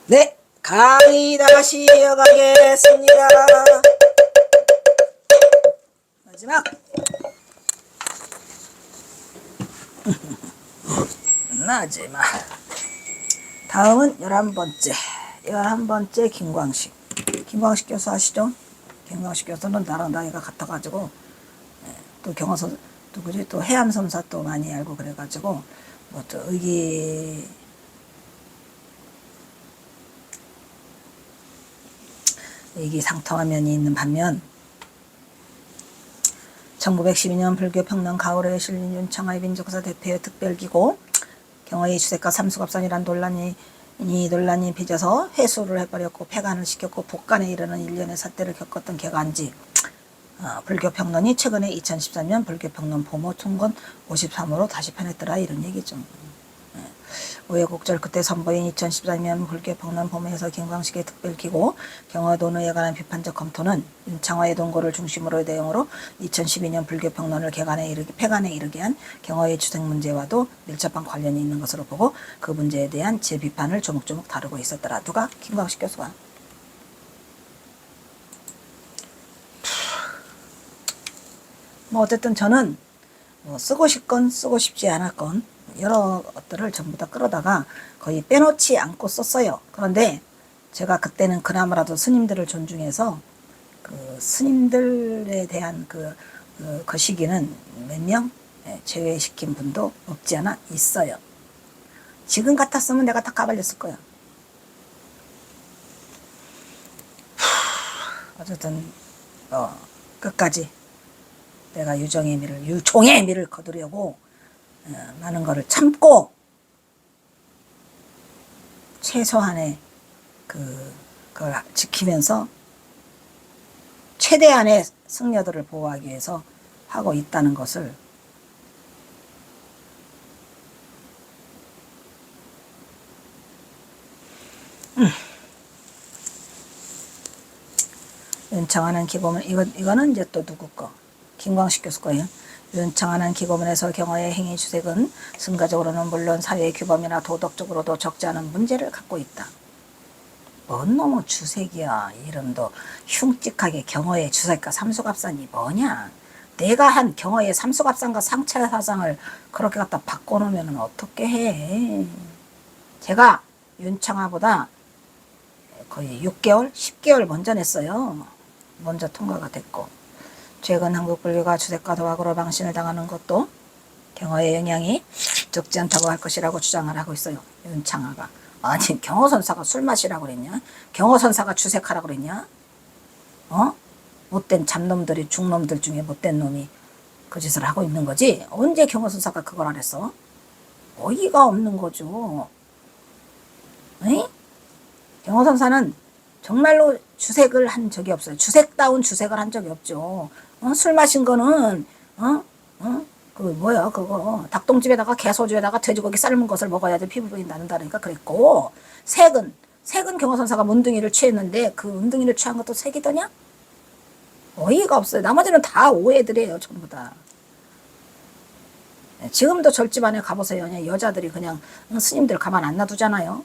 네, 강의 다시 이어가겠습니다. 마지막. 마지막. 다음은 11번째 김광식. 김광식 교수 아시죠? 김광식 교수는 나랑 나이가 같아가지고, 또 경호선, 누구지? 또 해암섬사 또 많이 알고 그래가지고, 뭐 또 의기상통한 면이 있는 반면 1912년 불교 평론 가을에 실린 윤창하의 민족사 대표의 특별기고 경화의 주색과 삼수갑산이란 논란이 빚어서 회수를 해버렸고 폐간을 시켰고 복간에 이르는 일련의 사태를 겪었던 개간지 불교 평론이 최근에 2013년 불교 평론 보모 총건 53호로 다시 편했더라 이런 얘기죠. 우여곡절 끝에 선보인 2014년 불교 평론 보모에서 김광식의 특별기고 경화도노에 관한 비판적 검토는 윤창화의 동고를 중심으로의 내용으로 2012년 불교 평론을 폐간에 이르게 한 경화의 주색 문제와도 밀접한 관련이 있는 것으로 보고 그 문제에 대한 재비판을 조목조목 다루고 있었더라. 누가? 김광식 교수가. 뭐 어쨌든 저는 뭐 쓰고 싶건 쓰고 싶지 않았건 여러 것들을 전부 다 끌어다가 거의 빼놓지 않고 썼어요. 그런데 제가 그때는 그나마라도 스님들을 존중해서 그 스님들에 대한 그 시기는 몇 명 제외시킨 분도 없지 않아 있어요. 지금 같았으면 내가 다 까발렸을 거야. 어쨌든 끝까지 내가 유종의 미를 거두려고 많은 거를 참고 최소한의 그걸 지키면서 최대한의 승려들을 보호하기 위해서 하고 있다는 것을 윤창하는 기고문 이거는 이제 또 누구 거? 김광식 교수 거예요. 윤창하는 기고문에서 경화의 행위 주색은 순가적으로는 물론 사회의 규범이나 도덕적으로도 적지 않은 문제를 갖고 있다. 뭔 놈의 주색이야. 이름도 흉측하게 경화의 주색과 삼수갑산이 뭐냐. 내가 한 경화의 삼수갑산과 상차사상을 그렇게 갖다 바꿔놓으면 어떻게 해. 제가 윤창하보다 거의 6개월, 10개월 먼저 냈어요. 먼저 통과가 됐고 최근 한국 불교가 주색과 도학으로 망신을 당하는 것도 경화의 영향이 적지 않다고 할 것이라고 주장을 하고 있어요. 윤창하가. 아니 경호선사가 술 마시라고 그랬냐? 경호선사가 주색하라고 그랬냐? 못된 잡놈들이 중놈들 중에 못된 놈이 그 짓을 하고 있는 거지. 언제 경호선사가 그걸 안 했어? 어이가 없는 거죠. 에이? 경호선사는 정말로 주색을 한 적이 없어요. 주색다운 주색을 한 적이 없죠. 술 마신 거는 그거 닭똥집에다가 개소주에다가 돼지고기 삶은 것을 먹어야지 피부병이 나는다니까 그랬고 색은 경호선사가 문둥이를 취했는데 그 문둥이를 취한 것도 색이더냐? 어이가 없어요. 나머지는 다 오해들이에요. 전부 다. 지금도 절집 안에 가보세요. 여자들이 그냥 스님들 가만 안 놔두잖아요.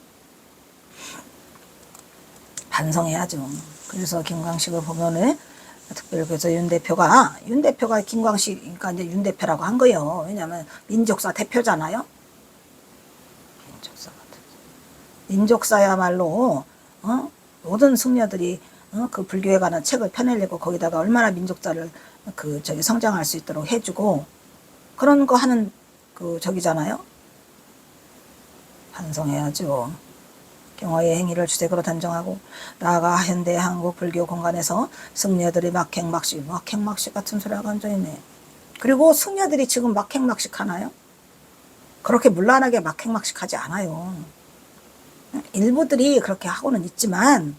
반성해야죠. 그래서 김광식을 보면은 특별히 그래서 윤 대표가 김광식 그러니까 이제 윤 대표라고 한 거예요. 왜냐하면 민족사 대표잖아요. 민족사야말로 모든 승려들이 그 불교에 관한 책을 펴내려고 거기다가 얼마나 민족사를 성장할 수 있도록 해주고 그런 거 하는 저기잖아요. 반성해야죠. 경화의 행위를 주색으로 단정하고 나아가 현대 한국 불교 공간에서 승려들이 막행막식 같은 소리가 앉아있네. 그리고 승려들이 지금 막행막식 하나요? 그렇게 문란하게 막행막식 하지 않아요. 일부들이 그렇게 하고는 있지만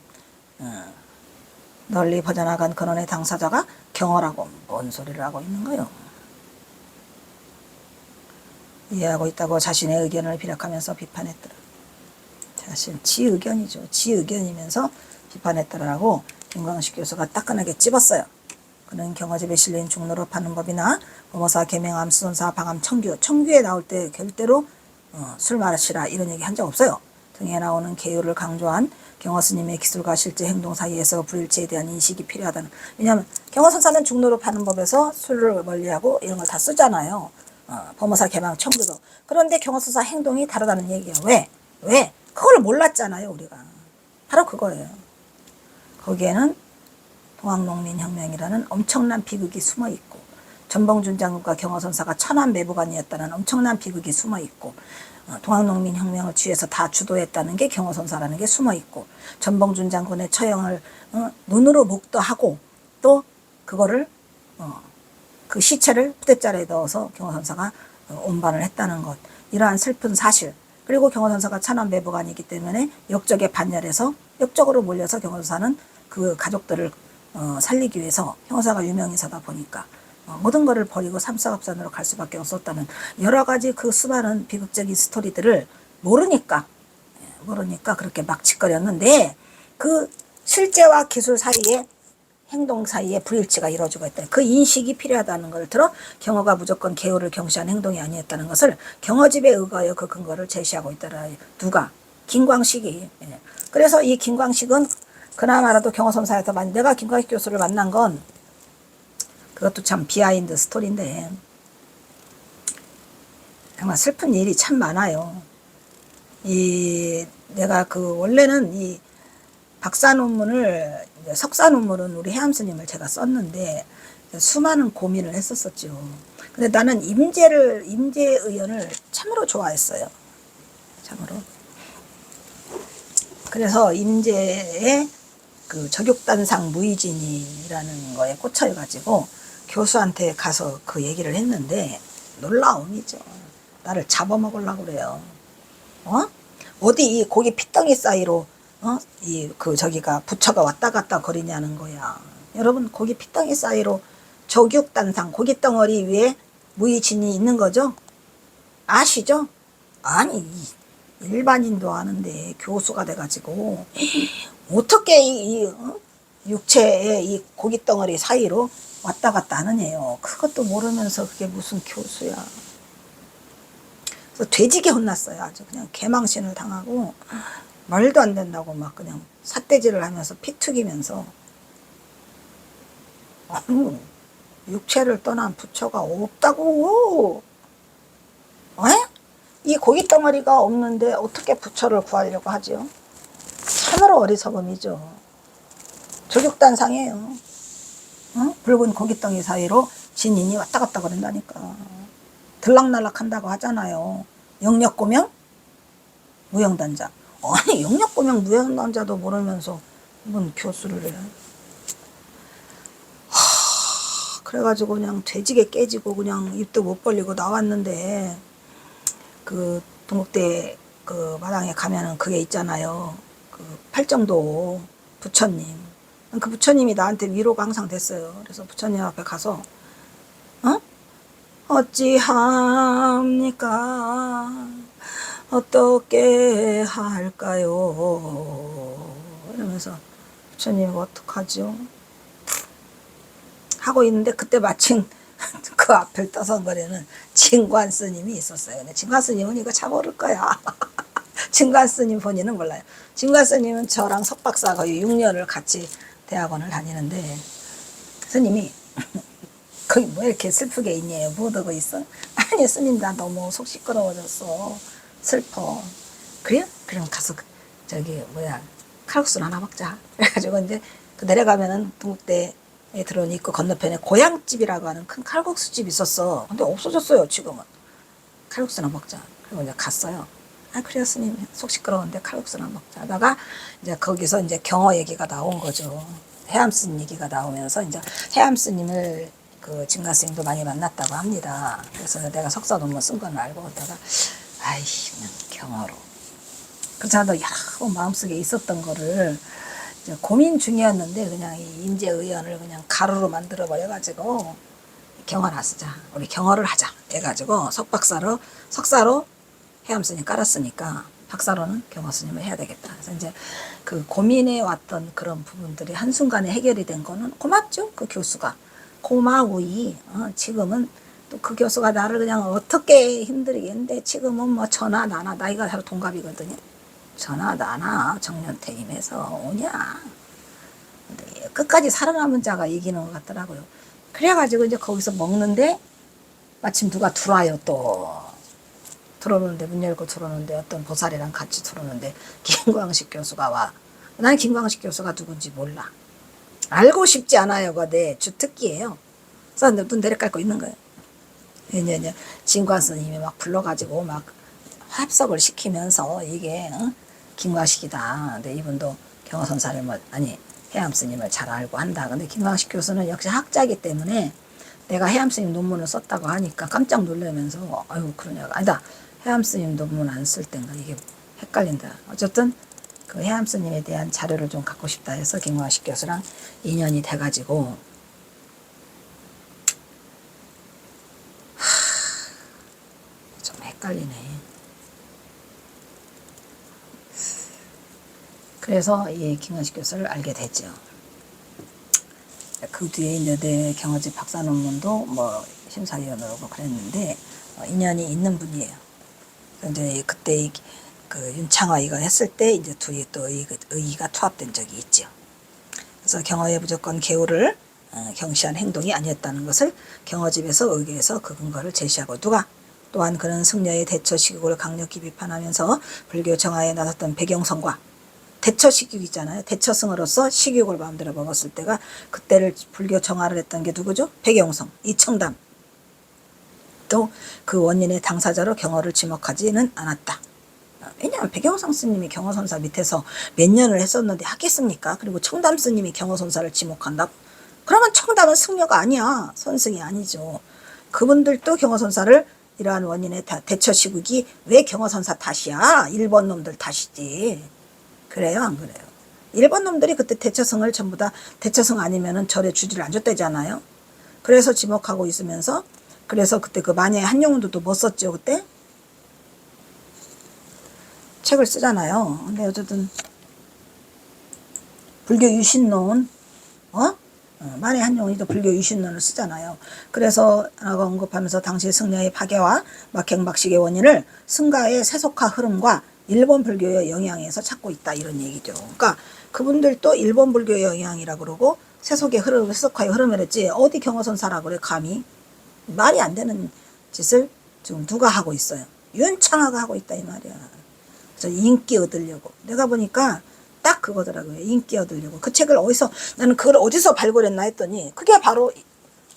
널리 퍼져나간 근원의 당사자가 경화라고 뭔 소리를 하고 있는 거예요. 이해하고 있다고 자신의 의견을 비력하면서 비판했더라. 사실 지 의견이죠. 지 의견이면서 비판했더라고 김광식 교수가 따끈하게 찝었어요. 그는 경화집에 실린 중로로 파는 법이나 보모사, 계명암, 수선사, 방암, 청규에 나올 때 절대로 술 마시라 이런 얘기 한 적 없어요. 등에 나오는 계율을 강조한 경허스님의 기술과 실제 행동 사이에서 불일치에 대한 인식이 필요하다는. 왜냐하면 경허선사는 중노릇 하는 법에서 술을 멀리하고 이런 걸 다 쓰잖아요. 범어사 개망 청구도. 그런데 경허선사 행동이 다르다는 얘기야. 왜? 왜? 그걸 몰랐잖아요 우리가. 바로 그거예요. 거기에는 동학농민혁명이라는 엄청난 비극이 숨어있고, 전봉준 장군과 경허선사가 천안매부관이었다는 엄청난 비극이 숨어있고, 동학농민혁명을 뒤에서 다 주도했다는 게 경허선사라는 게 숨어있고, 전봉준 장군의 처형을 눈으로 목도하고 또 그거를 그 시체를 푸대자루에 넣어서 경허선사가 운반을 했다는 것, 이러한 슬픈 사실, 그리고 경허선사가 천안매부관이기 때문에 역적에 반열해서 역적으로 몰려서 경허선사는 그 가족들을 살리기 위해서, 형사가 유명인사다 보니까 모든 것을 버리고 삼사갑산으로 갈 수밖에 없었다는 여러 가지 그 수많은 비극적인 스토리들을 모르니까 그렇게 막 짓거렸는데, 그 실제와 기술 사이에, 행동 사이에 불일치가 이루어지고 있다. 그 인식이 필요하다는 걸 들어 경허가 무조건 계율을 경시한 행동이 아니었다는 것을 경허집에 의거하여 그 근거를 제시하고 있더라. 누가? 김광식이. 그래서 이 김광식은 그나마라도 경허선사에서 내가 김광식 교수를 만난 건 그것도 참 비하인드 스토리인데, 정말 슬픈 일이 참 많아요. 내가 원래는 이 박사 논문을, 석사 논문은 우리 해암스님을 제가 썼는데 수많은 고민을 했었었죠. 근데 나는 임재 의원을 참으로 좋아했어요. 참으로. 그래서 임재의 그 저격단상 무의진이라는 거에 꽂혀가지고 교수한테 가서 그 얘기를 했는데 놀라움이죠. 나를 잡아먹으려고 그래요. 어디 이 고기 핏덩이 사이로 저기가 부처가 왔다 갔다 거리냐는 거야. 여러분, 고기 핏덩이 사이로 저격단상 고깃덩어리 위에 무의진이 있는 거죠? 아시죠? 아니, 일반인도 아는데 교수가 돼가지고 어떻게 이 육체의 이 고깃덩어리 사이로 왔다 갔다 하느냐요. 그것도 모르면서 그게 무슨 교수야. 그래서 돼지게 혼났어요. 아주 그냥 개망신을 당하고 말도 안 된다고 막 그냥 삿대질을 하면서 피 튀기면서, 육체를 떠난 부처가 없다고. 이 고깃덩어리가 없는데 어떻게 부처를 구하려고 하죠? 참으로 어리석음이죠. 조격단상이에요. 붉은 고깃덩이 사이로 진인이 왔다 갔다 그런다니까. 들락날락 한다고 하잖아요. 영역고명 무형단자. 아니, 영역고명 무형단자도 모르면서 뭔 교수를 해. 그래가지고 그냥 돼지게 깨지고 그냥 입도 못 벌리고 나왔는데, 그 동국대 그 마당에 가면은 그게 있잖아요. 그 팔정도 부처님. 그 부처님이 나한테 위로가 항상 됐어요. 그래서 부처님 앞에 가서 어찌합니까? 어떻게 할까요? 이러면서 부처님 어떡하죠? 하고 있는데 그때 마침 그 앞을 떠선거리는 진관 스님이 있었어요. 근데 진관 스님은 이거 잘 모를 거야. 진관 스님 본인은 몰라요. 진관 스님은 저랑 석박사 거의 6년을 같이 대학원을 다니는데, 스님이 거기 뭐 이렇게 슬프게 있니? 뭐 하고 있어? 아니 스님, 나 너무 속 시끄러워졌어. 슬퍼. 그래요? 그럼 가서 칼국수를 하나 먹자. 그래가지고 이제 그 내려가면은 동국대에 들어오니 그 건너편에 고향집이라고 하는 큰 칼국수집이 있었어. 근데 없어졌어요 지금은. 칼국수나 먹자. 그리고 이제 갔어요. 그래요 스님, 속 시끄러운데 칼국수나 먹자 하다가 이제 거기서 이제 경허 얘기가 나온 거죠. 해암스님 얘기가 나오면서 이제 해암스님을 그 진가스님도 많이 만났다고 합니다. 그래서 내가 석사 논문 쓴 건 알고 있다가 그냥 경허로. 그렇지 않아도 여러 마음속에 있었던 거를 이제 고민 중이었는데 그냥 이 임재 의원을 그냥 가루로 만들어 버려가지고 경허나 쓰자. 우리 경허를 하자. 해가지고 석사로 해암스님 깔았으니까 박사로는 경허스님을 해야 되겠다. 그래서 이제 그 고민해 왔던 그런 부분들이 한순간에 해결이 된 거는 고맙죠. 그 교수가. 고마우이. 지금은 또 그 교수가 나를 그냥 어떻게 힘들게 했는데 지금은 뭐 저나 나나 나이가 서로 동갑이거든요. 전화도 안 와. 정년퇴임해서 오냐. 근데 끝까지 살아남은 자가 이기는 것 같더라고요. 그래가지고 이제 거기서 먹는데 마침 누가 들어와요. 또 들어오는데, 문 열고 들어오는데 어떤 보살이랑 같이 들어오는데 김광식 교수가 와. 난 김광식 교수가 누군지 몰라. 알고 싶지 않아요. 그거 내 주특기예요. 그래서 눈 내려깔고 있는 거예요. 왜냐면 진관 스님이 막 불러가지고 막 합석을 시키면서 이게 김광식이다. 근데 이분도 경허선사를 아니 해암 스님을 잘 알고 한다. 근데 김광식 교수는 역시 학자이기 때문에 내가 해암 스님 논문을 썼다고 하니까 깜짝 놀라면서 아유 그러냐고. 아니다. 해암 스님 논문 안 쓸 땐가 이게 헷갈린다. 어쨌든 그 해암 스님에 대한 자료를 좀 갖고 싶다 해서 김광식 교수랑 인연이 돼가지고 좀 헷갈리네. 그래서 이 김광식 교수를 알게 됐죠. 그 뒤에 이제 내 경어집 박사 논문도 뭐 심사위원으로 그랬는데 인연이 있는 분이에요. 근데 그때 그 윤창화 이거 했을 때 이제 둘이 또 의의가 투합된 적이 있죠. 그래서 경어에 무조건 개우를 경시한 행동이 아니었다는 것을 경어집에서 의계에서 그 근거를 제시하고 누가 또한 그런 승려의 대처 시국을 강력히 비판하면서 불교 정화에 나섰던 백영성과 대처 시국이잖아요. 대처승으로서 식욕을 마음대로 먹었을 때가 그때를 불교 정화를 했던 게 누구죠? 백영성, 이청담. 또 그 원인의 당사자로 경어를 지목하지는 않았다. 왜냐하면 백영성 스님이 경어선사 밑에서 몇 년을 했었는데 하겠습니까? 그리고 청담 스님이 경어선사를 지목한다? 그러면 청담은 승려가 아니야. 선승이 아니죠. 그분들도 경어선사를 이러한 원인의 대처 시국이 왜 경어선사 탓이야? 일본 놈들 탓이지. 그래요, 안 그래요? 일본 놈들이 그때 대처승을 전부 다 대처승 아니면은 절에 주지를 안 줬다잖아요. 그래서 지목하고 있으면서 그래서 그때 그 만야의 한용운도 뭐 썼죠 그때? 책을 쓰잖아요. 근데 어쨌든 불교 유신론 만야의 한용운이도 불교 유신론을 쓰잖아요. 그래서 라고 언급하면서 당시 승려의 파괴와 막행막식의 원인을 승가의 세속화 흐름과 일본 불교의 영향에서 찾고 있다 이런 얘기죠. 그러니까 그분들도 일본 불교의 영향이라고 그러고 세속의 흐름, 세속화의 흐름을 했지 어디 경어선사라고 그래 감히. 말이 안 되는 짓을 지금 누가 하고 있어요. 윤창화가 하고 있다 이 말이야. 그래서 인기 얻으려고. 내가 보니까 딱 그거더라고요. 인기 얻으려고. 그 책을 나는 그걸 어디서 발굴했나 했더니 그게 바로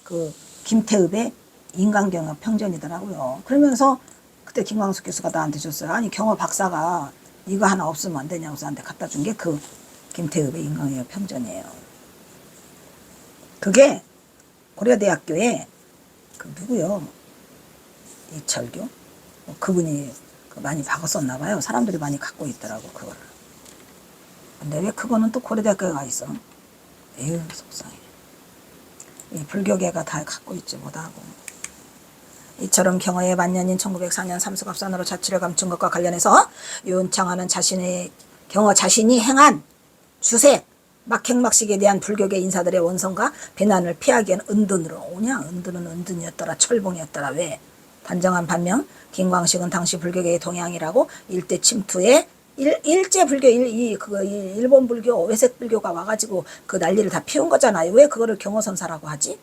그 김태읍의 인간경어 평전이더라고요. 그러면서 그때 김광숙 교수가 나한테 줬어요. 아니 경어 박사가 이거 하나 없으면 안 되냐고 나한테 갖다 준 게 그 김태읍의 인간경어 평전이에요. 그게 고려대학교에 그 누구요? 이철교? 그분이 많이 박았었나 봐요. 사람들이 많이 갖고 있더라고 그거를. 근데 왜 그거는 또 고려대학교에 가 있어? 에휴 속상해. 이 불교계가 다 갖고 있지 못하고. 이처럼 경어의 만년인 1904년 삼수갑산으로 자취를 감춘 것과 관련해서 윤창화는 경어 자신이 행한 주색 막행막식에 대한 불교계 인사들의 원성과 비난을 피하기에는 은둔으로 오냐? 은둔은 은둔이었더라. 철봉이었더라. 왜? 단정한 반면 김광식은 당시 불교계의 동향이라고 일대 침투에 일제 불교 일본 불교 외색 불교가 와가지고 그 난리를 다 피운 거잖아요. 왜 그거를 경어선사라고 하지?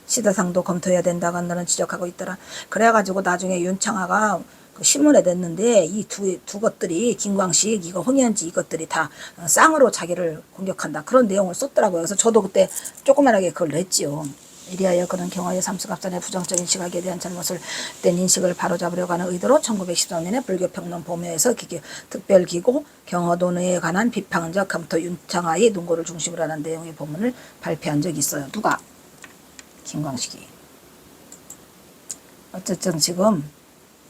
시대상도 검토해야 된다고 한다는 지적하고 있더라. 그래가지고 나중에 윤창화가 그 신문에 냈는데 이 두 것들이 김광식 이거 홍연지 이것들이 다 쌍으로 자기를 공격한다 그런 내용을 썼더라고요. 그래서 저도 그때 조그만하게 그걸 냈지요. 이리하여 그런 경화의 삼수갑산의 부정적인 시각에 대한 잘못을 된 인식을 바로잡으려고 하는 의도로 1913년에 불교평론 보묘에서 특별기고 경어도에 관한 비판적 검토 윤창화의 논고를 중심으로 하는 내용의 본문을 발표한 적이 있어요. 누가? 김광식이. 어쨌든 지금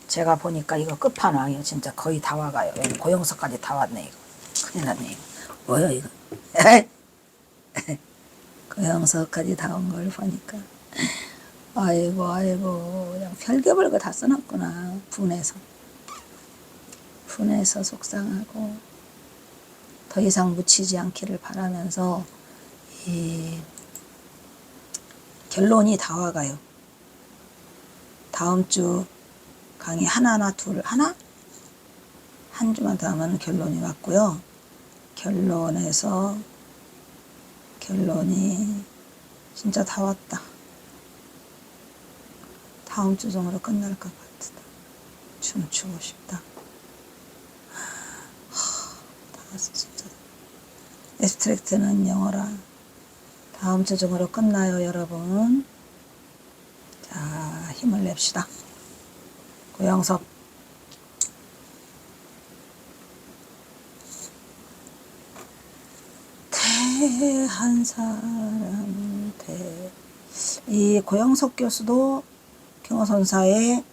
제가 보니까 이거 끝판왕이에요. 진짜 거의 다 와가요. 여기 고영서까지 다 왔네 이거. 큰일 났네 이거. 뭐야 이거. 고영서까지 다 온 걸 보니까 아이고 그냥 별개별 거 다 써놨구나. 분해서 속상하고 더 이상 묻히지 않기를 바라면서 이 결론이 다 와가요. 다음 주 강의 하나 한 주만 더 하면 결론이 왔고요. 결론이 진짜 다 왔다. 다음 주 정도로 끝날 것 같다. 춤추고 싶다. 다 왔어 진짜. 앱스트랙트는 영어라. 다음 주 중으로 끝나요 여러분. 자, 힘을 냅시다. 고영석 한 사람한테. 이 고영석 교수도 경호선사의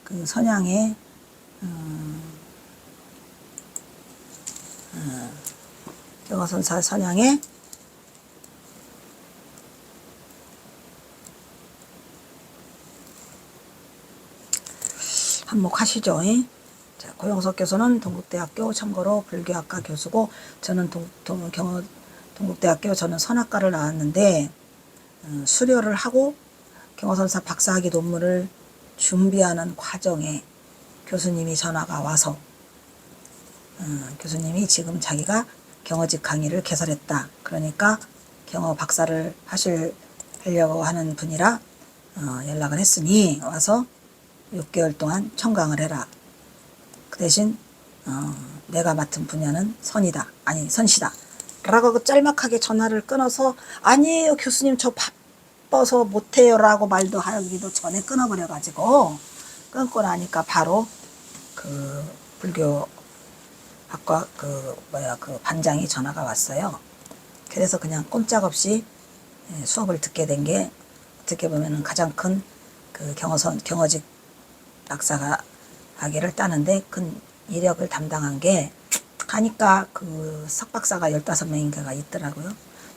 그 선양에 경호선사 선양에 한몫하시죠. 자, 고영석 교수는 동국대학교 참고로 불교학과 교수고, 저는 동국대학교 저는 선학과를 나왔는데 수료를 하고 경호선사 박사학위 논문을 준비하는 과정에 교수님이 전화가 와서 교수님이 지금 자기가 경호직 강의를 개설했다. 그러니까 경호 박사를 하려고 하는 분이라 연락을 했으니 와서 6개월 동안 청강을 해라. 그 대신 내가 맡은 분야는 선이다. 아니 선시다. 라고 그 짤막하게 전화를 끊어서 아니에요 교수님 저 바빠서 못해요 라고 말도 하기도 전에 끊어버려가지고, 끊고 나니까 바로 그 불교학과 그 반장이 전화가 왔어요. 그래서 그냥 꼼짝없이 수업을 듣게 된 게 어떻게 보면은 가장 큰 그 경호직 박사가 학위를 따는데 큰 이력을 담당한 게, 가니까 그 석박사가 15명인가가 있더라고요.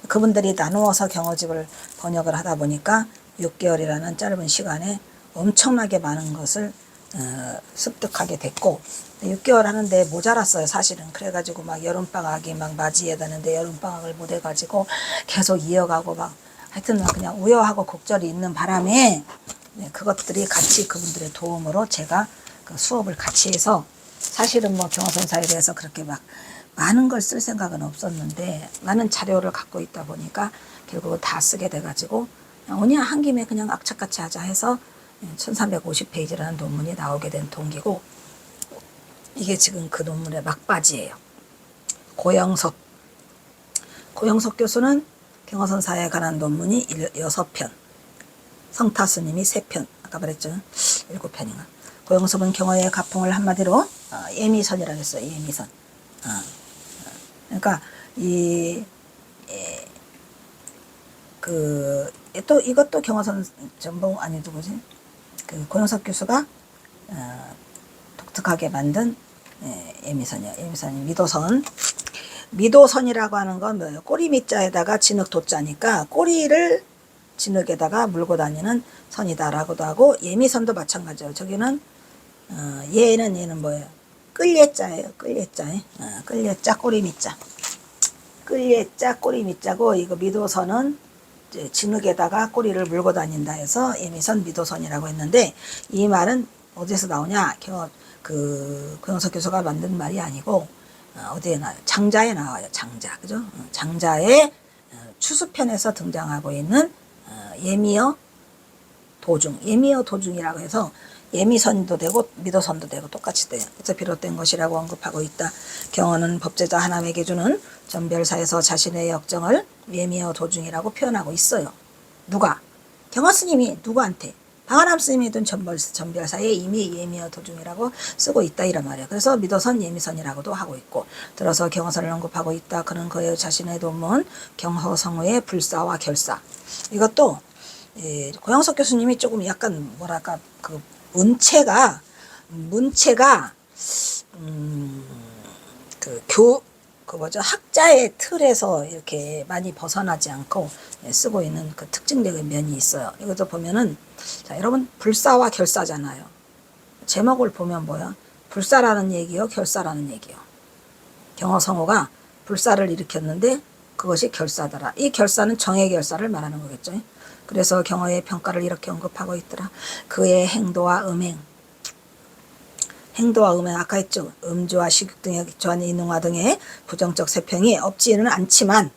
그분들이 나누어서 경호직을 번역을 하다 보니까 6개월이라는 짧은 시간에 엄청나게 많은 것을 습득하게 됐고, 6개월 하는데 모자랐어요 사실은. 그래가지고 막 여름방학이 막 맞이해야 되는데 여름방학을 못 해가지고 계속 이어가고 막 하여튼 막 그냥 우여하고 곡절이 있는 바람에 그것들이 같이 그분들의 도움으로 제가 그 수업을 같이 해서, 사실은 뭐 경호선사에 대해서 그렇게 막 많은 걸 쓸 생각은 없었는데 많은 자료를 갖고 있다 보니까 결국 다 쓰게 돼가지고 그냥 한 김에 그냥 악착같이 하자 해서 1350페이지라는 논문이 나오게 된 동기고, 이게 지금 그 논문의 막바지예요. 고영석 교수는 경호선사에 관한 논문이 6편, 성타 스님이 3편, 아까 말했죠. 7편인가. 고영석은 경호의 가풍을 한마디로 예미선이라고 했어요. 예미선. 그러니까 또 이것도 경호선 전봉 아니 누구지? 그 고영석 교수가 독특하게 만든 예미선이야. 예미선이 미도선이라고 하는 건 뭐예요? 꼬리 밑자에다가 진흙 도자니까 꼬리를 진흙에다가 물고 다니는 선이다라고도 하고, 예미선도 마찬가지예요. 저기는 얘는 뭐예요? 끌예자예요. 끌예자 꼬리 밑자. 끌예자 꼬리 밑자고, 이거 미도선은 이제 진흙에다가 꼬리를 물고 다닌다 해서 예미선 미도선이라고 했는데, 이 말은 어디서 나오냐? 고영석 교수가 만든 말이 아니고 어디에 나와요? 장자에 나와요. 장자, 그죠? 장자의 추수편에서 등장하고 있는 예미어 도중이라고 해서 예미선도 되고 미도선도 되고 똑같이 돼요. 그래서 비롯된 것이라고 언급하고 있다. 경호는 법제자 하나님에게 주는 전별사에서 자신의 역정을 예미어 도중이라고 표현하고 있어요. 누가? 경호 스님이 누구한테? 방아람 스님이 둔 전별사에 이미 예미어 도중이라고 쓰고 있다 이란 말이에요. 그래서 미도선 예미선이라고도 하고 있고, 들어서 경호선을 언급하고 있다. 그는 그의 자신의 논문 경호성우의 불사와 결사, 이것도 고영석 교수님이 조금 약간 뭐랄까 그 문체가 학자의 틀에서 이렇게 많이 벗어나지 않고 쓰고 있는 그 특징적인 면이 있어요. 이것도 보면은, 자, 여러분, 불사와 결사잖아요. 제목을 보면 뭐야? 불사라는 얘기요, 결사라는 얘기요. 경호성우가 불사를 일으켰는데 그것이 결사더라. 이 결사는 정의 결사를 말하는 거겠죠. 그래서 경호의 평가를 이렇게 언급하고 있더라. 그의 행도와 음행, 행도와 음행 아까 했죠. 음주와 식욕 등에 기초한 인능화 등의 부정적 세평이 없지는 않지만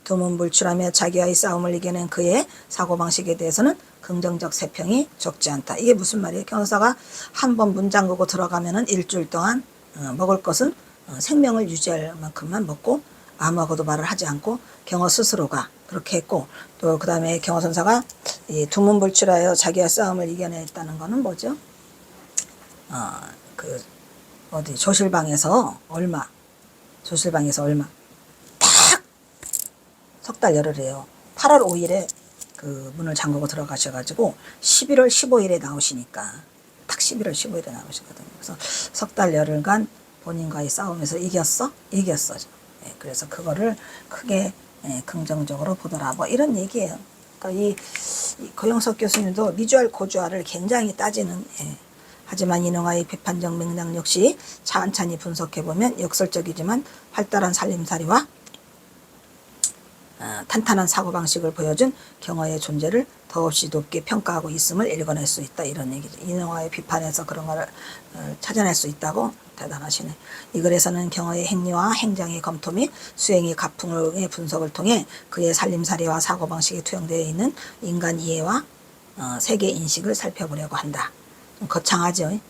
두문불출하며 자기와의 싸움을 이겨낸 그의 사고방식에 대해서는 긍정적 세평이 적지 않다. 이게 무슨 말이에요? 경사가 한 번 문 잠그고 들어가면은 일주일 동안 먹을 것은 생명을 유지할 만큼만 먹고 아무하고도 말을 하지 않고 경어 스스로가 그렇게 했고, 또 그 다음에 경어 선사가 이 두문불출하여 자기와 싸움을 이겨냈다는 거는 뭐죠? 그 어디 조실방에서 얼마 딱 석 달 열흘이에요. 8월 5일에 그 문을 잠그고 들어가셔가지고 11월 15일에 나오시니까 딱 11월 15일에 나오시거든요. 그래서 석 달 열흘간 본인과의 싸움에서 이겼어? 예, 그래서 그거를 크게 긍정적으로 보더라. 뭐 이런 얘기예요. 그러니까 이 고영석 교수님도 미주알 고주알을 굉장히 따지는, 하지만 인흥화의 비판적 맥락 역시 찬찬히 분석해보면 역설적이지만 활달한 살림살이와 탄탄한 사고방식을 보여준 경어의 존재를 더없이 높게 평가하고 있음을 읽어낼 수 있다. 이런 얘기죠. 인흥화의 비판에서 그런 걸 찾아낼 수 있다고. 대단하시네. 이 글에서는 경어의 행위와 행장의 검토 및 수행의 가풍의 분석을 통해 그의 살림살이와 사고방식에 투영되어 있는 인간 이해와 세계 인식을 살펴보려고 한다. 좀 거창하죠.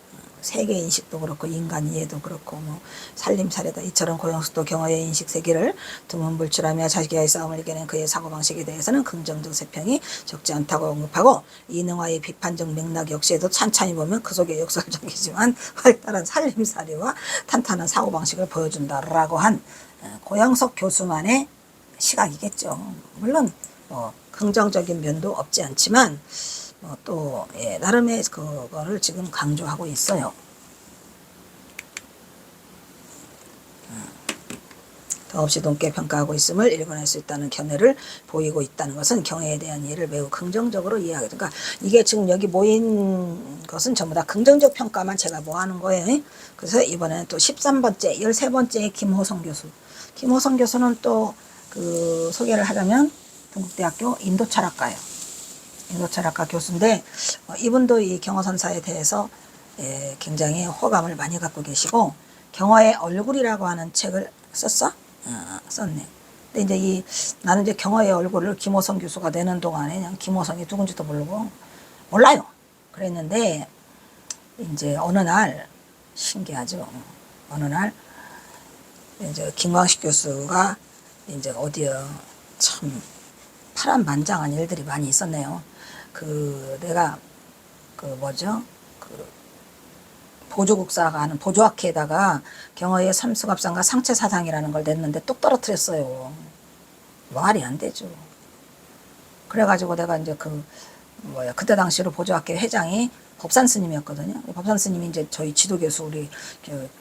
세계 인식도 그렇고 인간 이해도 그렇고 뭐 살림살이다. 이처럼 고영숙도 경어의 인식 세계를 두문불출하며 자기와의 싸움을 이겨낸 그의 사고방식에 대해서는 긍정적 세평이 적지 않다고 언급하고, 이능화의 비판적 맥락 역시에도 찬찬히 보면 그 속에 역설적이지만 활달한 살림살이와 탄탄한 사고방식을 보여준다라고 한 고영석 교수만의 시각이겠죠. 물론 뭐 긍정적인 면도 없지 않지만 또 나름의 그거를 지금 강조하고 있어요. 더없이 높게 평가하고 있음을 읽어낼 수 있다는 견해를 보이고 있다는 것은 경애에 대한 이해를 매우 긍정적으로 이해하게 됩니다. 그러니까 이게 지금 여기 모인 것은 전부 다 긍정적 평가만 제가 모아놓은 거예요. 그래서 이번에는 또 13번째, 13번째 김호성 교수. 김호성 교수는 또 그 소개를 하자면 동국대학교 인도철학과예요. 인도철학과 교수인데 이분도 이 경어선사에 대해서 굉장히 호감을 많이 갖고 계시고, 경어의 얼굴이라고 하는 책을 썼어? 썼네. 근데 이제 나는 이제 경어의 얼굴을 김호성 교수가 내는 동안에 그냥 김호성이 누군지도 모르고 몰라요. 그랬는데 이제 어느 날 신기하죠. 어느 날 이제 김광식 교수가 이제 어디요 참 파란만장한 일들이 많이 있었네요. 내가 보조국사가 하는 보조학회에다가 경어의 삼수갑상과 상체사상이라는 걸 냈는데 똑 떨어뜨렸어요. 말이 안 되죠. 그래가지고 내가 이제 그때 당시로 보조학회 회장이 법산 스님이었거든요. 법산 스님이 이제 저희 지도교수, 우리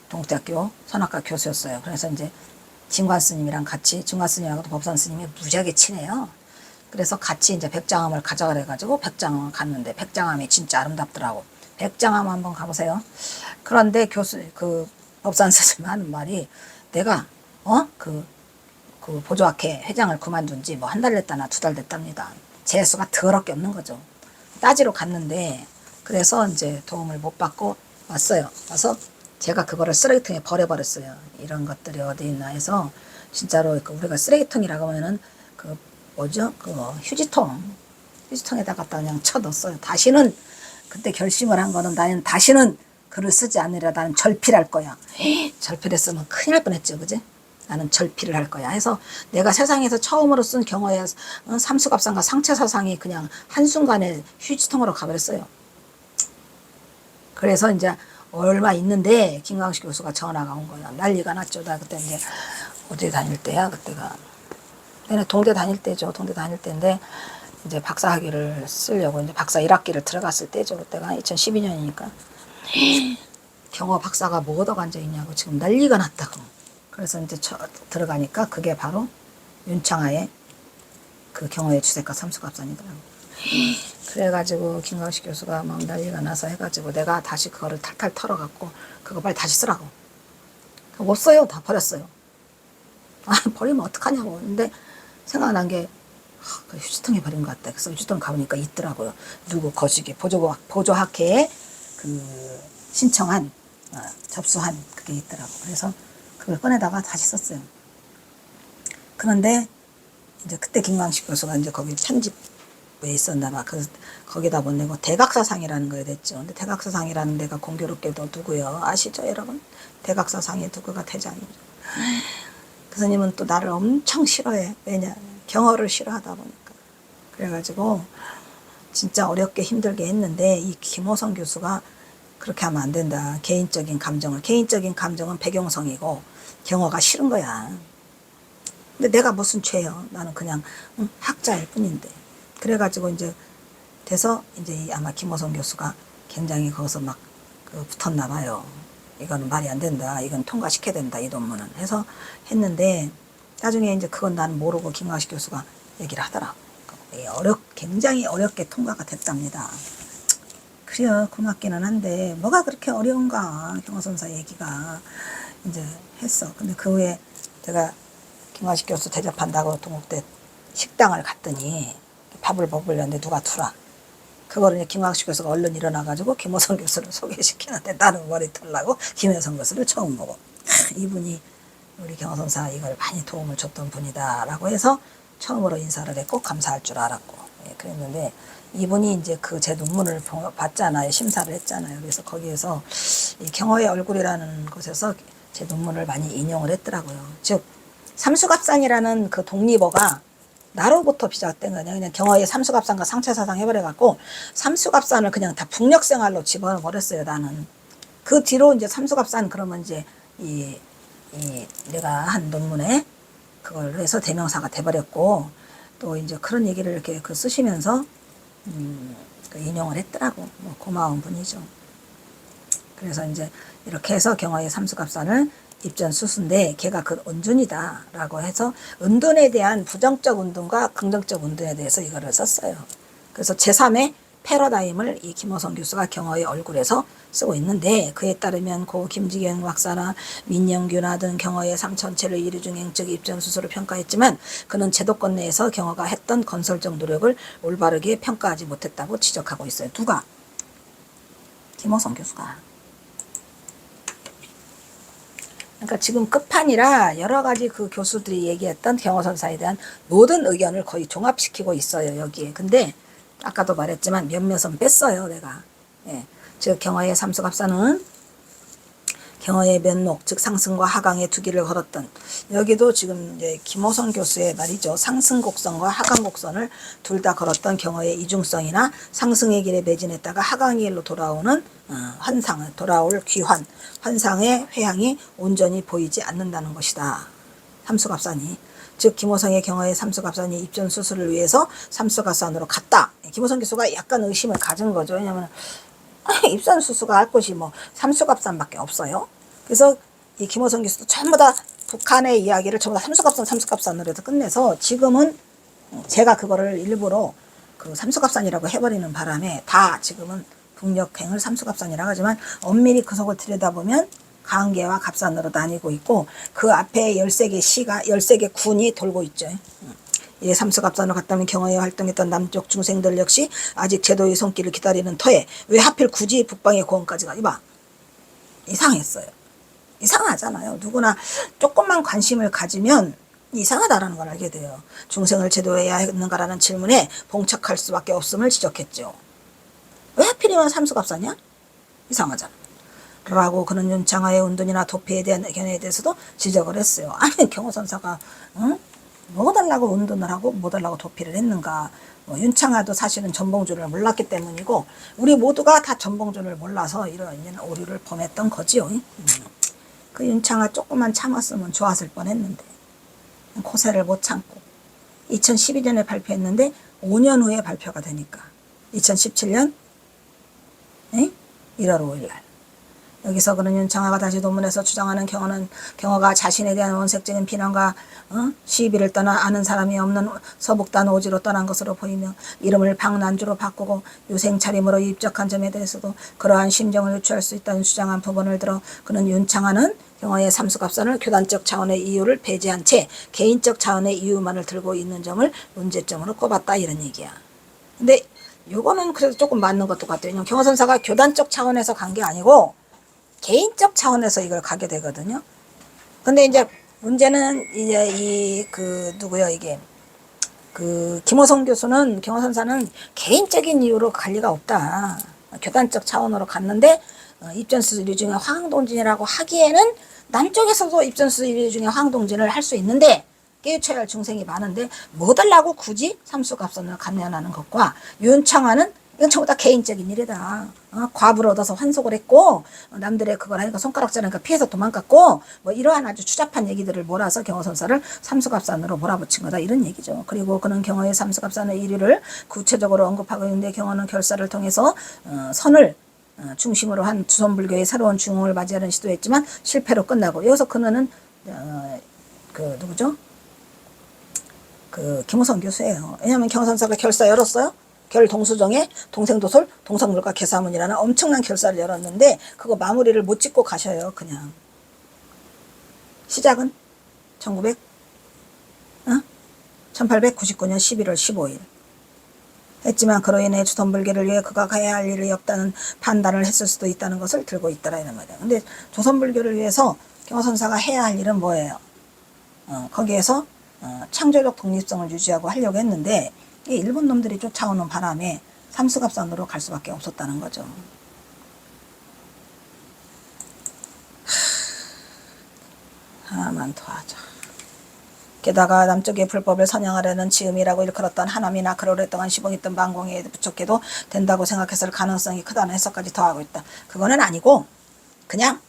동국대학교 선악과 교수였어요. 그래서 이제 진관 스님이랑 같이, 진관 스님하고도 법산 스님이 무지하게 친해요. 그래서 같이 이제 백장암을 가져가래 가지고 백장암을 갔는데 백장암이 진짜 아름답더라고. 백장암 한번 가보세요. 그런데 법산 스님이 하는 말이, 내가 보조학회 회장을 그만둔 지 뭐 한 달 됐다나 두 달 됐답니다. 재수가 더럽게 없는 거죠. 따지러 갔는데 그래서 이제 도움을 못 받고 왔어요. 와서 제가 그거를 쓰레기통에 버려버렸어요. 이런 것들이 어디 있나 해서 진짜로 우리가 쓰레기통이라고 하면은 휴지통에다 갖다 그냥 쳐넣었어요. 다시는, 그때 결심을 한 거는 나는 다시는 글을 쓰지 않으려, 나는 절필할 거야. 절필했으면 큰일 날 뻔했죠. 그지? 나는 절필을 할 거야 해서 내가 세상에서 처음으로 쓴 경어의 삼수갑상과 상체사상이 그냥 한순간에 휴지통으로 가버렸어요. 그래서 이제 얼마 있는데 김광식 교수가 전화가 온 거야. 난리가 났죠. 나 그때 이제 어디 다닐 때야, 그때가. 내가 동대 다닐 때죠. 동대 다닐 때인데 이제 박사학위를 쓰려고 이제 박사 1학기를 들어갔을 때죠. 그때가 2012년이니까. 경어 박사가 뭐 얻어 앉아 있냐고 지금 난리가 났다고. 그래서 이제 들어가니까 그게 바로 윤창하의 그 경어의 주색과 삼수갑산이더라고. 그래가지고 김광식 교수가 막 난리가 나서 해가지고 내가 다시 그거를 탈탈 털어갖고 그거 빨리 다시 쓰라고. 못 써요. 다 버렸어요. 버리면 어떡하냐고. 근데 생각난 게 그 휴지통에 버린 것 같다. 그래서 휴지통 가보니까 있더라고요. 누구 거시기 보조학회에 신청한 접수한 그게 있더라고. 그래서 그걸 꺼내다가 다시 썼어요. 그런데 이제 그때 김광식 교수가 이제 거기 편집에 있었나 봐. 그 거기다 못 내고 대각사상이라는 거에 됐죠. 근데 대각사상이라는 데가 공교롭게도 누구요? 아시죠, 여러분? 대각사상의 누구가 대장이죠. 그 스님은 또 나를 엄청 싫어해. 왜냐? 경어를 싫어하다 보니까. 그래가지고 진짜 어렵게 힘들게 했는데 이 김호성 교수가 그렇게 하면 안 된다. 개인적인 감정은 백용성이고 경어가 싫은 거야. 근데 내가 무슨 죄요? 나는 그냥 학자일 뿐인데. 그래가지고 이제 돼서 이제 아마 김호성 교수가 굉장히 거기서 막 붙었나 봐요. 이거는 말이 안 된다. 이건 통과시켜야 된다. 이 논문은 해서 했는데 나중에 이제 그건 나는 모르고 김광식 교수가 얘기를 하더라고. 굉장히 어렵게 통과가 됐답니다. 그래요. 고맙기는 한데 뭐가 그렇게 어려운가 경호선사 얘기가 이제 했어. 근데 그 후에 제가 김광식 교수 대접한다고 동국대 식당을 갔더니 밥을 먹으려는데 누가 들어와. 그거를 이제 김광식 교수가 얼른 일어나가지고 김호성 교수를 소개시키는데 나는 머리 털라고 김호성 교수를 처음 보고 이분이 우리 경호선사 이걸 많이 도움을 줬던 분이다라고 해서 처음으로 인사를 했고 감사할 줄 알았고 그랬는데 이분이 이제 그 제 논문을 봤잖아요. 심사를 했잖아요. 그래서 거기에서 이 경어의 얼굴이라는 곳에서 제 논문을 많이 인용을 했더라고요. 즉 삼수갑산이라는 그 독립어가 나로부터 비롯된 거냐. 그냥 경어의 삼수갑산과 상체사상 해버려갖고 삼수갑산을 그냥 다 북녘생활로 집어버렸어요. 나는 그 뒤로 이제 삼수갑산 그러면 이제 이 내가 한 논문에 그걸 해서 대명사가 돼버렸고 또 이제 그런 얘기를 이렇게 쓰시면서 인용을 했더라고. 뭐 고마운 분이죠. 그래서 이제 이렇게 해서 경어의 삼수갑산을 입전수수인데 걔가 그 은둔이다라고 해서 은둔에 대한 부정적 은둔과 긍정적 은둔에 대해서 이거를 썼어요. 그래서 제3의 패러다임을 이 김호성 교수가 경어의 얼굴에서 쓰고 있는데 그에 따르면 고 김지경 박사나 민영규나 등 경어의 삶 전체를 이류중행적 입전수수로 평가했지만 그는 제도권 내에서 경어가 했던 건설적 노력을 올바르게 평가하지 못했다고 지적하고 있어요. 누가? 김호성 교수가. 그러니까 지금 끝판이라 여러 가지 그 교수들이 얘기했던 경어선사에 대한 모든 의견을 거의 종합시키고 있어요. 여기에. 근데 아까도 말했지만 몇몇은 뺐어요. 내가. 예. 즉 경어의 삼수갑산은 경어의 면록 즉 상승과 하강의 두 길을 걸었던 여기도 지금 이제 김호성 교수의 말이죠. 상승곡선과 하강곡선을 둘 다 걸었던 경어의 이중성이나 상승의 길에 매진했다가 하강의 길로 돌아오는 환상을 돌아올 귀환 환상의 회향이 온전히 보이지 않는다는 것이다. 삼수갑산이 즉 김호성의 경어의 삼수갑산이 입전 수술을 위해서 삼수갑산으로 갔다. 김호성 교수가 약간 의심을 가진 거죠. 왜냐하면 입산 수수가 할 곳이 뭐 삼수갑산밖에 없어요. 그래서 이 김호성 교수도 전부 다 북한의 이야기를 전부 다 삼수갑산으로 해서 끝내서 지금은 제가 그거를 일부러 그 삼수갑산이라고 해버리는 바람에 다 지금은 북녘행을 삼수갑산이라고 하지만 엄밀히 그 속을 들여다보면 강계와 갑산으로 나뉘고 있고 그 앞에 13개 군이 돌고 있죠. 예, 삼수갑산으로 갔다면 경어에 활동했던 남쪽 중생들 역시 아직 제도의 손길을 기다리는 터에 왜 하필 굳이 북방의 고원까지 가지 마. 이상했어요. 이상하잖아요. 누구나 조금만 관심을 가지면 이상하다라는 걸 알게 돼요. 중생을 제도해야 했는가라는 질문에 봉착할 수밖에 없음을 지적했죠. 왜 하필이면 삼수갑산이야? 이상하잖아. 라고 그는 윤창하의 운둔이나 도피에 대한 견해에 대해서도 지적을 했어요. 아니 경호선사가 뭐 달라고 운동을 하고 뭐 달라고 도피를 했는가. 윤창하도 사실은 전봉준을 몰랐기 때문이고 우리 모두가 다 전봉준을 몰라서 이런 오류를 범했던 거지요. 그 윤창하 조금만 참았으면 좋았을 뻔했는데 고세를 못 참고 2012년에 발표했는데 5년 후에 발표가 되니까 2017년 1월 5일 날 여기서 그는 윤창하가 다시 논문에서 주장하는 경어가 자신에 대한 원색적인 비난과 시비를 떠나 아는 사람이 없는 서북단 오지로 떠난 것으로 보이며 이름을 박난주로 바꾸고 유생 차림으로 입적한 점에 대해서도 그러한 심정을 유추할 수 있다는 주장한 부분을 들어 그는 윤창하는 경어의 삼수갑산을 교단적 차원의 이유를 배제한 채 개인적 차원의 이유만을 들고 있는 점을 문제점으로 꼽았다 이런 얘기야. 근데 요거는 그래도 조금 맞는 것도 같아요. 경어선사가 교단적 차원에서 간 게 아니고 개인적 차원에서 이걸 가게 되거든요. 근데 이제 문제는 이제 누구요 이게 김호성 교수는 경호선사는 개인적인 이유로 갈 리가 없다. 교단적 차원으로 갔는데 입전수 1위 중에 화학동진이라고 하기에는 남쪽에서도 입전수 1위 중에 화학동진을 할 수 있는데 깨우쳐야 할 중생이 많은데 뭐 달라고 굳이 삼수갑선을 감면하는 것과 윤창화는 이건 전부 다 개인적인 일이다. 과부를 얻어서 환속을 했고 남들의 그걸 하니까 손가락 자르니까 피해서 도망갔고 뭐 이러한 아주 추잡한 얘기들을 몰아서 경호선사를 삼수갑산으로 몰아붙인 거다 이런 얘기죠. 그리고 그는 경호의 삼수갑산의 1위를 구체적으로 언급하고 있는데 경호는 결사를 통해서 선을 중심으로 한 주선불교의 새로운 중흥을 맞이하는 시도했지만 실패로 끝나고 여기서 그는 누구죠? 김호성 교수예요. 왜냐하면 경호선사가 결사 열었어요. 결동수정에 동생도솔 동성물과 개사문이라는 엄청난 결사를 열었는데 그거 마무리를 못 짓고 가셔요. 그냥 시작은 1899년 11월 15일 했지만 그로 인해 조선불교를 위해 그가 가야 할 일이 없다는 판단을 했을 수도 있다는 것을 들고 있더라 이런 말이에요. 근데 조선불교를 위해서 경호선사가 해야 할 일은 뭐예요? 거기에서 창조적 독립성을 유지하고 하려고 했는데 일본 놈들이 쫓아오는 바람에 삼수갑산으로 갈 수밖에 없었다는 거죠. 하나만 더 하자. 게다가 남쪽의 불법을 선양하려는 지음이라고 일컬었던 하남이나 그를 오랫동안 시봉했던 만공에 부촉해도 된다고 생각했을 가능성이 크다는 해석까지 더하고 있다. 그거는 아니고 그냥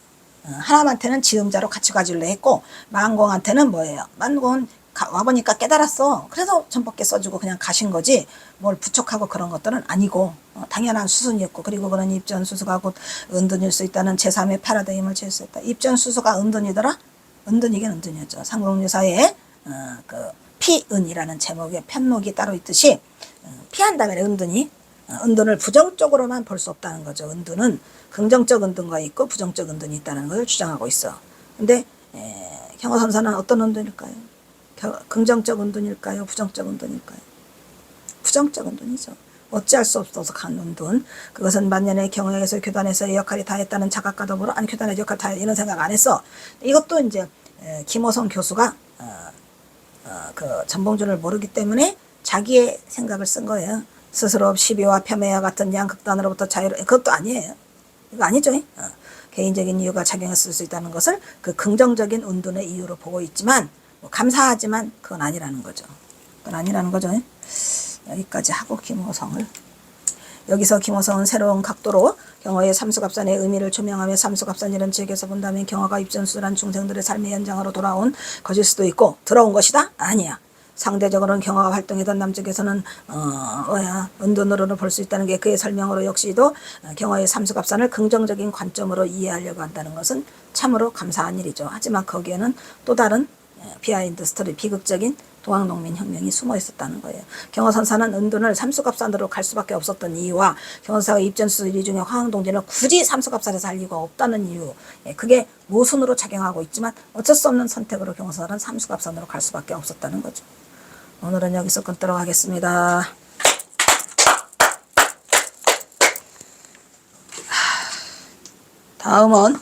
하남한테는 지음자로 같이 가줄래 했고 만공한테는 뭐예요? 만공은 와보니까 깨달았어. 그래서 전법계 써주고 그냥 가신 거지 뭘 부촉하고 그런 것들은 아니고 당연한 수순이었고 그리고 그런 입전수수가 곧 은둔일 수 있다는 제3의 패러다임을 제시했다. 입전수수가 은둔이더라? 은둔이긴 은둔이었죠. 삼국유사에 피은이라는 제목의 편목이 따로 있듯이 피한 다음에 은둔을 부정적으로만 볼 수 없다는 거죠. 은둔은 긍정적 은둔과 있고 부정적 은둔이 있다는 것을 주장하고 있어. 근데 경호선사는 어떤 은둔일까요? 긍정적 은둔일까요? 부정적 은둔일까요? 부정적 은둔이죠. 어찌할 수 없어서 간 은둔. 그것은 만년의 경영에서 교단에서의 역할이 다했다는 자각과 더불어 아니 교단의 역할 다 이런 생각 안 했어. 이것도 이제 김호성 교수가 전봉준을 모르기 때문에 자기의 생각을 쓴 거예요. 스스로 시비와 폄훼와 같은 양극단으로부터 자유로 그것도 아니에요. 이거 아니죠. 개인적인 이유가 작용했을 수 있다는 것을 그 긍정적인 은둔의 이유로 보고 있지만 감사하지만 그건 아니라는 거죠. 그건 아니라는 거죠. 여기까지 하고 김호성을 여기서 김호성은 새로운 각도로 경호의 삼수갑산의 의미를 조명하며 삼수갑산이라는 지역에서 본다면 경호가 입전수란 중생들의 삶의 현장으로 돌아온 것일 수도 있고 들어온 것이다? 아니야. 상대적으로는 경호가 활동했던 남쪽에서는 은둔으로는 볼 수 있다는 게 그의 설명으로 역시도 경호의 삼수갑산을 긍정적인 관점으로 이해하려고 한다는 것은 참으로 감사한 일이죠. 하지만 거기에는 또 다른 비하인드 스토리 비극적인 동학농민혁명이 숨어 있었다는 거예요. 경호선사는 은둔을 삼수갑산으로 갈 수밖에 없었던 이유와 경호선사가 입전수 1위 중에 화흥동진을 굳이 삼수갑산에서 할 이유가 없다는 이유 그게 모순으로 작용하고 있지만 어쩔 수 없는 선택으로 경호선사는 삼수갑산으로 갈 수밖에 없었다는 거죠. 오늘은 여기서 끊도록 하겠습니다. 다음은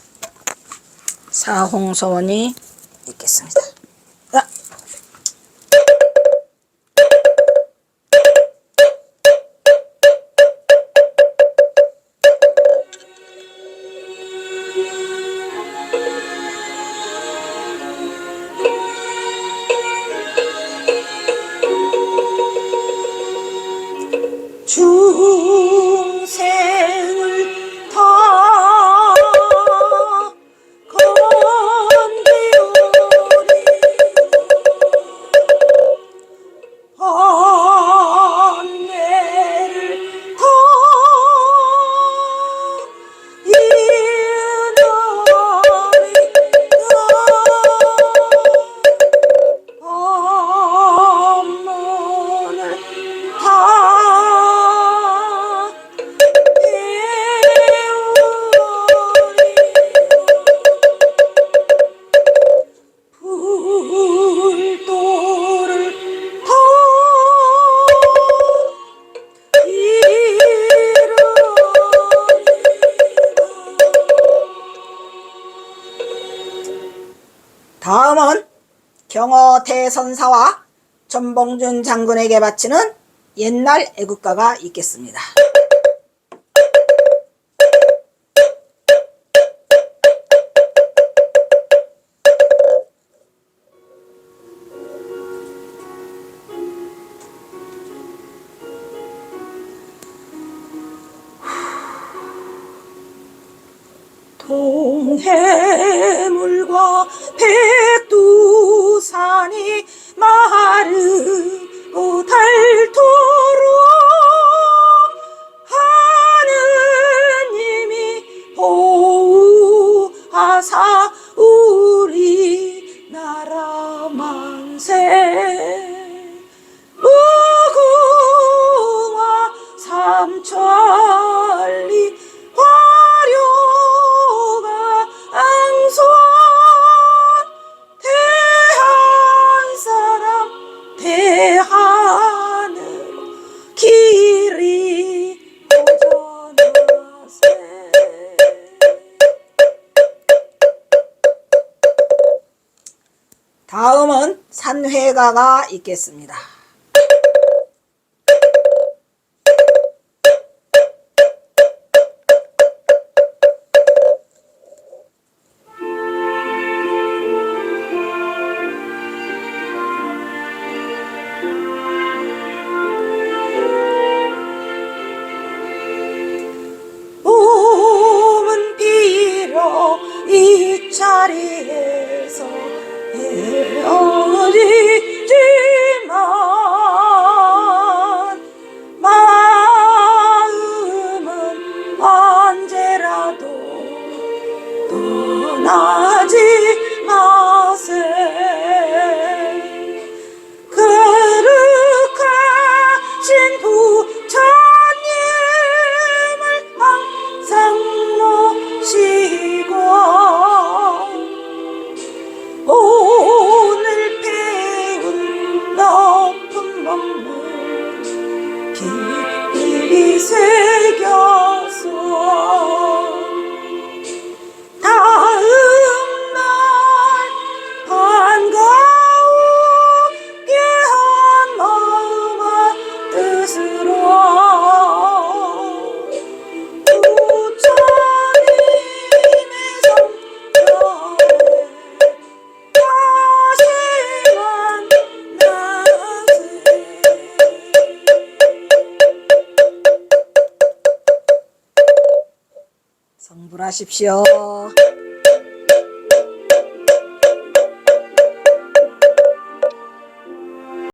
사홍서원이 있겠습니다. 중생을 다 건배우리 대선사와 전봉준 장군에게 바치는 옛날 애국가가 있겠습니다. 동해물과 백두산이 마르고 닳도록 하느님이 보호하사 우리나라 만세. 무궁화 삼천리 화려가 앙소한 대한사람 대한으로 길이 오전하세. 다음은 산회가가 있겠습니다. 몸은 비록 이 자리에서 헤어지지만 마음은 언제라도 떠나지 마세. 거룩하신 부처님을 항상 모시고 오늘 배운 높은 법문 깊이 새겨서 다음날 반가우게 한 마음과 뜻으로 부처님의 성전에 다시 만나세. 성불하십시오.